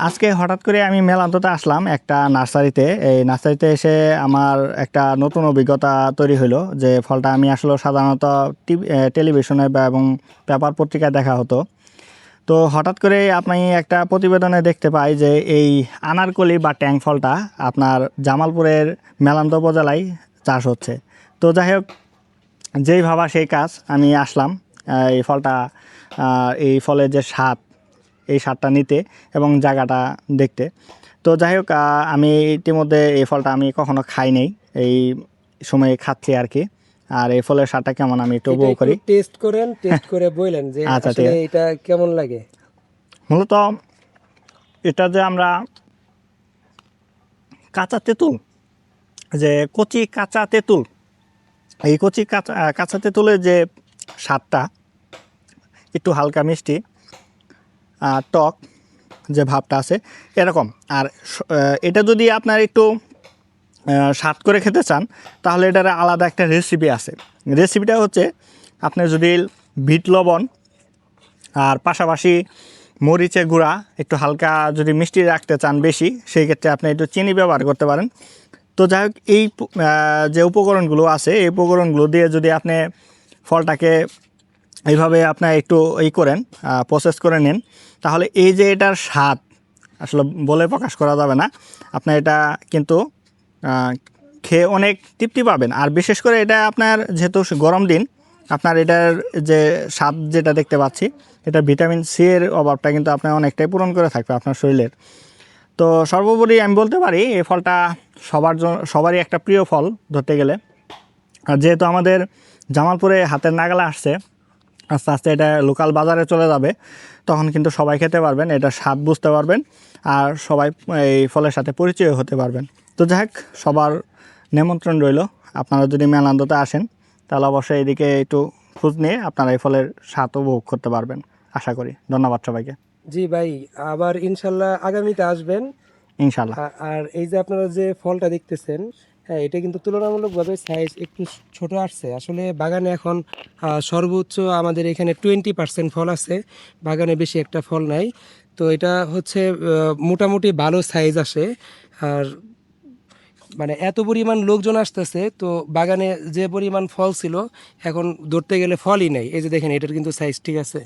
আজকে হঠাৎ করে আমি মেলান্ততে আসলাম একটা নার্সারিতে। এই নার্সারিতে এসে আমার একটা নতুন অভিজ্ঞতা তৈরি হলো যে ফলটা আমি আসলে সাধারণত টেলিভিশনে বা এবং পেপার পত্রিকায় দেখা হতো। তো হঠাৎ করে আপনি একটা প্রতিবেদনে দেখতে পাই যে এই আনারকলি বা ট্যাং ফলটা আপনার জামালপুরের মেলান্ত উপজেলায় চাষ হচ্ছে। তো যাই হোক, যেই ভাবা সেই কাজ, আমি আসলাম এই ফলটা, এই ফলের যে স্বাদ, এই স্বাদটা নিতে এবং জায়গাটা দেখতে। তো যাই হোক, আমি ইতিমধ্যে এই ফলটা আমি কখনো খাই নাই, এই সময়ে খাচ্ছি আর কি। আর এই ফলের স্বাদটা কেমন আমি একটু উপভোগ করি। টেস্ট করেন, টেস্ট করে বললেন যে আচ্ছা, ঠিক আসলে আছে। এটা কেমন লাগে। মূলত এটা যে আমরা কাঁচা তেঁতুল, যে কচি কাঁচা তেঁতুল, এই কচি কাঁচা তেঁতুলের যে স্বাদটা একটু হালকা মিষ্টি, টক যে ভাবটা আছে এরকম। আর এটা যদি আপনার একটু স্বাদ করে খেতে চান তাহলে এটার আলাদা একটা রেসিপি আছে। রেসিপিটা হচ্ছে, আপনি যদি বিট লবণ আর পাশাপাশি মরিচের গুঁড়া একটু হালকা যদি মিষ্টি রাখতে চান বেশি, সেই ক্ষেত্রে আপনি একটু চিনি ব্যবহার করতে পারেন। তো যাই হোক, এই যে উপকরণগুলো আছে এই উপকরণগুলো দিয়ে যদি আপনি ফলটাকে এইভাবে আপনার একটু করেন, প্রসেস করে নেন, তাহলে এই যে এটার স্বাদ আসলে বলে প্রকাশ করা যাবে না। আপনার এটা কিন্তু খেয়ে অনেক তৃপ্তি পাবেন। আর বিশেষ করে এটা আপনার যেহেতু গরম দিন, আপনার এটার যে স্বাদ যেটা দেখতে পাচ্ছি, এটা ভিটামিন সি এর অভাবটা কিন্তু আপনার অনেকটাই পূরণ করে থাকবে আপনার শরীরের। তো সর্বোপরি আমি বলতে পারি এই ফলটা সবারই একটা প্রিয় ফল ধরতে গেলে। আর যেহেতু আমাদের জামালপুরে হাতের নাগালে আসছে, আস্তে আস্তে এটা লোকাল বাজারে চলে যাবে, তখন কিন্তু সবাই খেতে পারবেন, এটা স্বাদ বুঝতে পারবেন, আর সবাই এই ফলের সাথে পরিচয় হতে পারবেন। তো যাই হোক, সবার নিমন্ত্রণ রইল, আপনারা যদি মেলান্দতে আসেন তাহলে অবশ্যই এদিকে একটু খোঁজ নিয়ে আপনারা এই ফলের স্বাদ উপভোগ করতে পারবেন আশা করি। ধন্যবাদ সবাইকে। জি ভাই, আবার ইনশাল্লাহ আগামীতে আসবেন। ইনশাল্লাহ। আর এই যে আপনারা যে ফলটা দেখতেছেন, হ্যাঁ, এটা কিন্তু তুলনামূলকভাবে সাইজ একটু ছোট আসছে। আসলে বাগানে এখন সর্বোচ্চ আমাদের এখানে 20% ফল আছে, বাগানে বেশি একটা ফল নাই। তো এটা হচ্ছে মোটামুটি ভালো সাইজ আসে। আর মানে এত পরিমাণ লোকজন আসতেছে, তো বাগানে যে পরিমাণ ফল ছিল এখন ধরতে গেলে ফলই নেই। এই যে দেখেন, এটার কিন্তু সাইজ ঠিক আছে।